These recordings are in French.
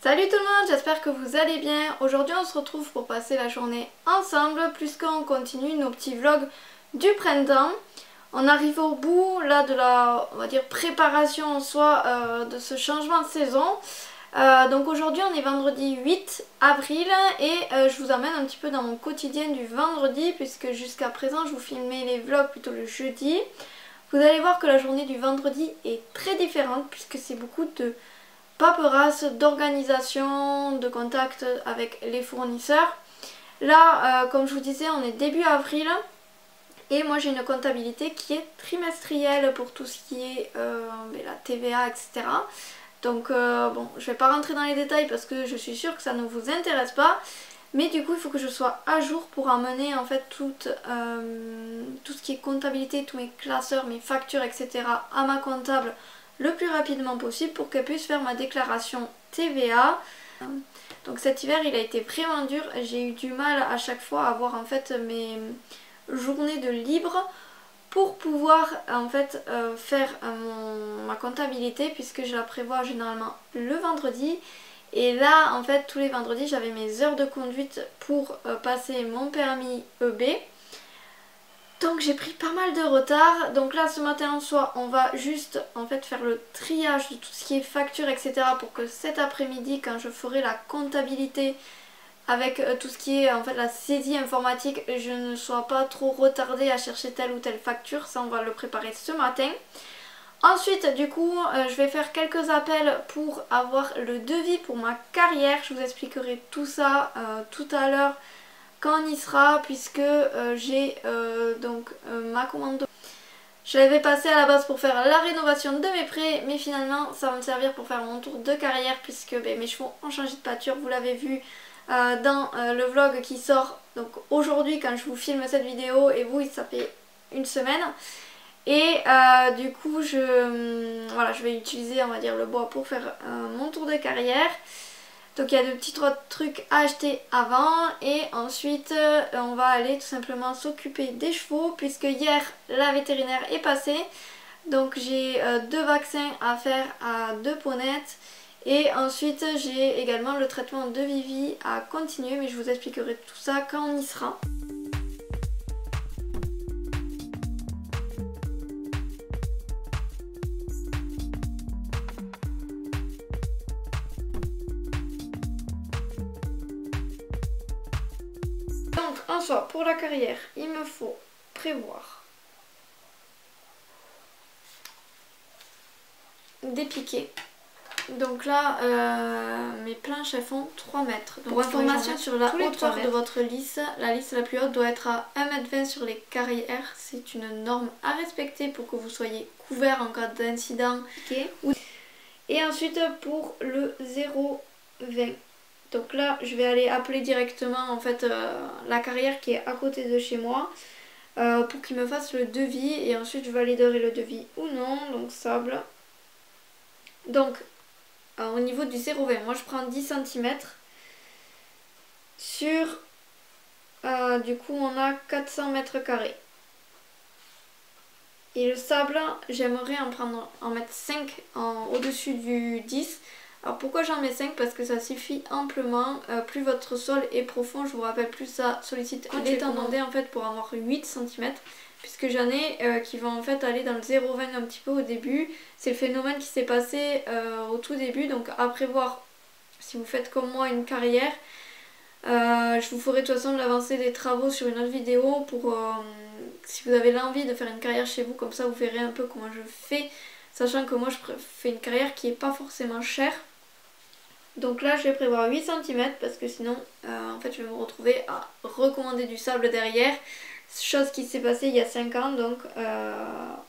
Salut tout le monde, j'espère que vous allez bien. Aujourd'hui on se retrouve pour passer la journée ensemble puisqu'on continue nos petits vlogs du printemps. On arrive au bout là de la, on va dire, préparation en soi de ce changement de saison. Donc aujourd'hui on est vendredi 8 avril et je vous emmène un petit peu dans mon quotidien du vendredi puisque jusqu'à présent je vous filmais les vlogs plutôt le jeudi. Vous allez voir que la journée du vendredi est très différente puisque c'est beaucoup de paperasse, d'organisation, de contact avec les fournisseurs. Là, comme je vous disais, on est début avril et moi j'ai une comptabilité qui est trimestrielle pour tout ce qui est la TVA, etc. Donc bon, je vais pas rentrer dans les détails parce que je suis sûre que ça ne vous intéresse pas. Mais du coup, il faut que je sois à jour pour amener en fait tout ce qui est comptabilité, tous mes classeurs, mes factures, etc. à ma comptable le plus rapidement possible pour qu'elle puisse faire ma déclaration TVA. Donc cet hiver il a été vraiment dur, j'ai eu du mal à chaque fois à avoir en fait mes journées de libre pour pouvoir en fait faire ma comptabilité puisque je la prévois généralement le vendredi. Et là en fait tous les vendredis j'avais mes heures de conduite pour passer mon permis EB. Donc j'ai pris pas mal de retard. Donc là ce matin en soi on va juste en fait faire le triage de tout ce qui est facture, etc. pour que cet après-midi quand je ferai la comptabilité avec tout ce qui est en fait la saisie informatique, je ne sois pas trop retardée à chercher telle ou telle facture. Ça on va le préparer ce matin. Ensuite du coup je vais faire quelques appels pour avoir le devis pour ma carrière. Je vous expliquerai tout ça tout à l'heure quand on y sera puisque j'ai donc ma commande. Je l'avais passé à la base pour faire la rénovation de mes prêts mais finalement ça va me servir pour faire mon tour de carrière puisque mes chevaux ont changé de pâture, vous l'avez vu dans le vlog qui sort donc aujourd'hui quand je vous filme cette vidéo et vous ça fait une semaine. Et du coup je vais utiliser on va dire le bois pour faire mon tour de carrière. Donc il y a de petits trucs à acheter avant et ensuite on va aller tout simplement s'occuper des chevaux puisque hier la vétérinaire est passée. Donc j'ai 2 vaccins à faire à 2 ponnettes et ensuite j'ai également le traitement de Vivi à continuer mais je vous expliquerai tout ça quand on y sera. Donc en soi pour la carrière il me faut prévoir des piquets. Donc là mes planches elles font 3 mètres. Donc pour information sur la hauteur de votre lisse, la lisse la plus haute doit être à 1,20 m sur les carrières. C'est une norme à respecter pour que vous soyez couvert en cas d'incident. Okay. Et ensuite pour le 0,20. Donc là je vais aller appeler directement en fait la carrière qui est à côté de chez moi pour qu'il me fasse le devis et ensuite je validerai le devis ou non. Donc sable. Donc au niveau du 0,20 moi je prends 10 cm sur du coup on a 400 mètres carrés. Et le sable j'aimerais en mettre 5 au-dessus du 10. Alors pourquoi j'en mets 5? Parce que ça suffit amplement, plus votre sol est profond, je vous rappelle, plus ça sollicite les tendons en fait pour avoir 8 cm. Puisque j'en ai qui vont en fait aller dans le 0,20 un petit peu au début. C'est le phénomène qui s'est passé au tout début, donc à prévoir si vous faites comme moi une carrière. Je vous ferai de toute façon l'avancée des travaux sur une autre vidéo pour si vous avez l'envie de faire une carrière chez vous, comme ça vous verrez un peu comment je fais. Sachant que moi je fais une carrière qui n'est pas forcément chère. Donc là je vais prévoir 8 cm parce que sinon en fait je vais me retrouver à recommander du sable derrière. Chose qui s'est passée il y a 5 ans donc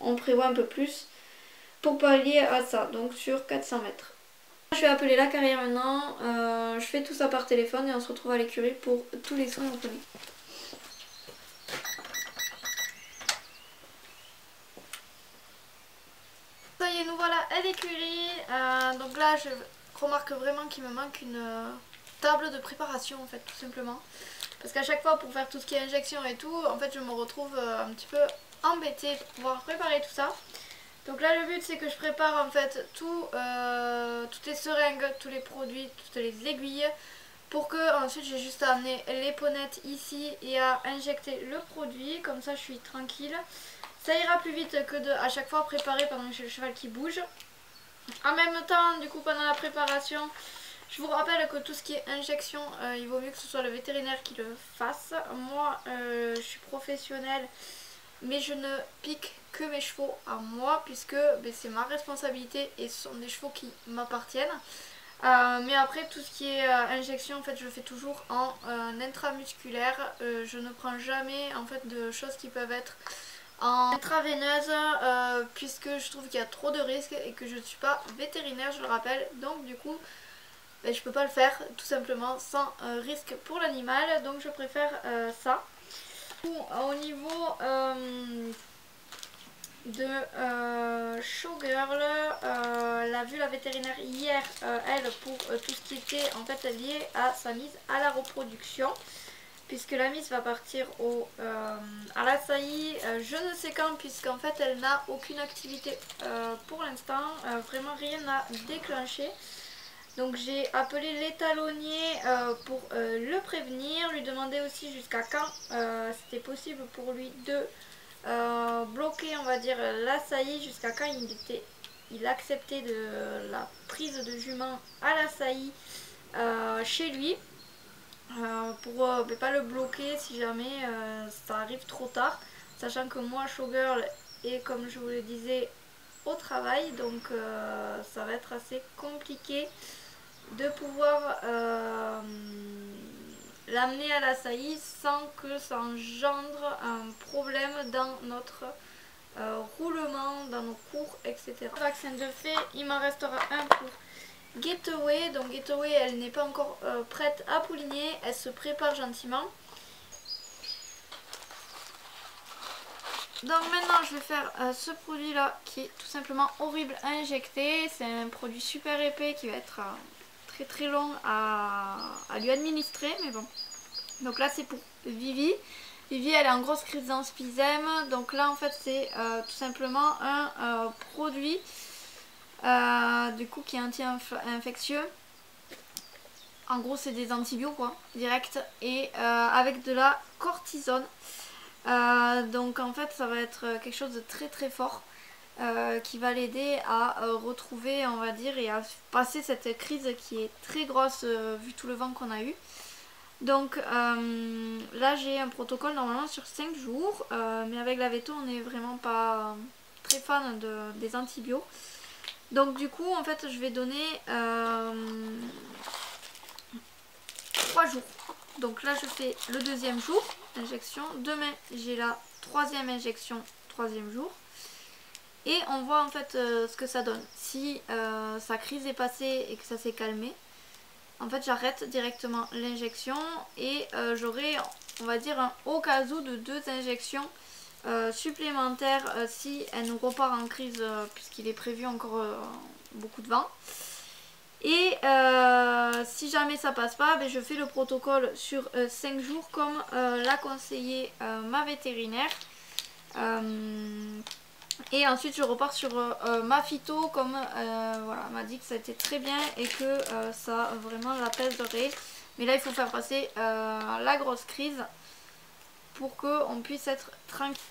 on prévoit un peu plus pour pallier à ça, donc sur 400 mètres. Je vais appeler la carrière maintenant, je fais tout ça par téléphone et on se retrouve à l'écurie pour tous les soins au poney. Ça y est, nous voilà à l'écurie, donc là je remarque vraiment qu'il me manque une table de préparation en fait tout simplement. Parce qu'à chaque fois pour faire tout ce qui est injection et tout, en fait je me retrouve un petit peu embêtée pour pouvoir préparer tout ça. Donc là le but c'est que je prépare en fait toutes les seringues, tous les produits, toutes les aiguilles, pour que ensuite j'ai juste à amener les ponettes ici et à injecter le produit. Comme ça je suis tranquille. Ça ira plus vite que de à chaque fois préparer pendant que j'ai le cheval qui bouge. En même temps, du coup, pendant la préparation, je vous rappelle que tout ce qui est injection, il vaut mieux que ce soit le vétérinaire qui le fasse. Moi, je suis professionnelle, mais je ne pique que mes chevaux à moi, puisque c'est ma responsabilité et ce sont des chevaux qui m'appartiennent. Mais après, tout ce qui est injection, en fait, je le fais toujours en intramusculaire. Je ne prends jamais en fait de choses qui peuvent être en intraveineuse, puisque je trouve qu'il y a trop de risques et que je ne suis pas vétérinaire, je le rappelle. Donc du coup je peux pas le faire tout simplement sans risque pour l'animal, donc je préfère ça. Au niveau de Showgirl, elle a vu la vétérinaire hier, elle, pour tout ce qui était en fait lié à sa mise à la reproduction, puisque la mise va partir à la saillie je ne sais quand, puisqu'en fait elle n'a aucune activité pour l'instant, vraiment rien à déclencher. Donc j'ai appelé l'étalonnier pour le prévenir, lui demander aussi jusqu'à quand c'était possible pour lui de bloquer, on va dire, la saillie, jusqu'à quand il acceptait de la prise de jument à la saillie chez lui. Pour ne pas le bloquer si jamais ça arrive trop tard, sachant que moi Showgirl est, comme je vous le disais, au travail, donc ça va être assez compliqué de pouvoir l'amener à la saillie sans que ça engendre un problème dans notre roulement, dans nos cours, etc. Vaccin de fait, il m'en restera un pour Getaway. Donc Getaway, elle n'est pas encore prête à pouliner, elle se prépare gentiment. Donc maintenant je vais faire ce produit là qui est tout simplement horrible à injecter. C'est un produit super épais qui va être très long à lui administrer, mais bon. Donc là c'est pour Vivi. Vivi, elle est en grosse crise d'emphysème, donc là en fait c'est tout simplement un produit du coup qui est anti-infectieux. En gros c'est des antibiotiques quoi, direct, et avec de la cortisone. Donc en fait ça va être quelque chose de très fort qui va l'aider à retrouver, on va dire, et à passer cette crise qui est très grosse vu tout le vent qu'on a eu. Donc là j'ai un protocole normalement sur 5 jours, mais avec la veto on n'est vraiment pas très fan des antibiotiques. Donc du coup en fait je vais donner 3 jours. Donc là je fais le deuxième jour, injection. Demain j'ai la troisième injection, troisième jour. Et on voit en fait ce que ça donne. Si sa crise est passée et que ça s'est calmé, en fait j'arrête directement l'injection et j'aurai, on va dire, un au cas où de 2 injections supplémentaires si elle nous repart en crise, puisqu'il est prévu encore beaucoup de vent. Et si jamais ça passe pas, je fais le protocole sur 5 jours comme l'a conseillé ma vétérinaire. Et ensuite je repars sur ma phyto, comme voilà, elle m'a dit que ça a été très bien et que ça vraiment l'apaiserait. Mais là il faut faire passer la grosse crise pour qu'on puisse être tranquille.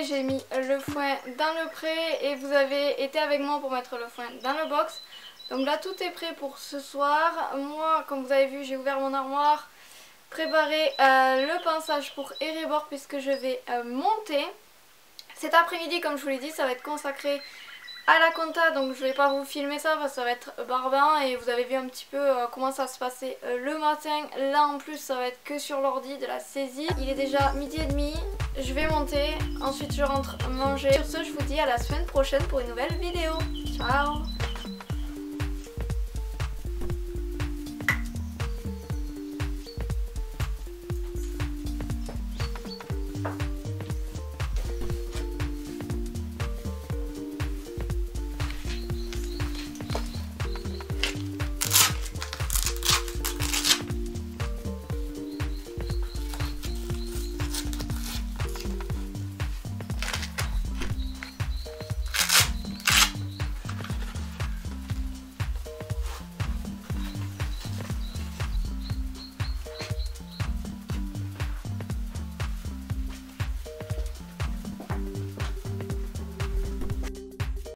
j'ai mis le foin dans le pré et vous avez été avec moi pour mettre le foin dans le box. Donc là tout est prêt pour ce soir. Moi comme vous avez vu j'ai ouvert mon armoire, préparé le pinçage pour Erebor puisque je vais monter. Cet après-midi comme je vous l'ai dit ça va être consacré à la compta, donc je vais pas vous filmer ça parce que ça va être barbant et vous avez vu un petit peu comment ça se passait le matin. Là en plus ça va être que sur l'ordi de la saisie. Il est déjà 12h30, je vais monter, ensuite je rentre manger. Sur ce je vous dis à la semaine prochaine pour une nouvelle vidéo. Ciao.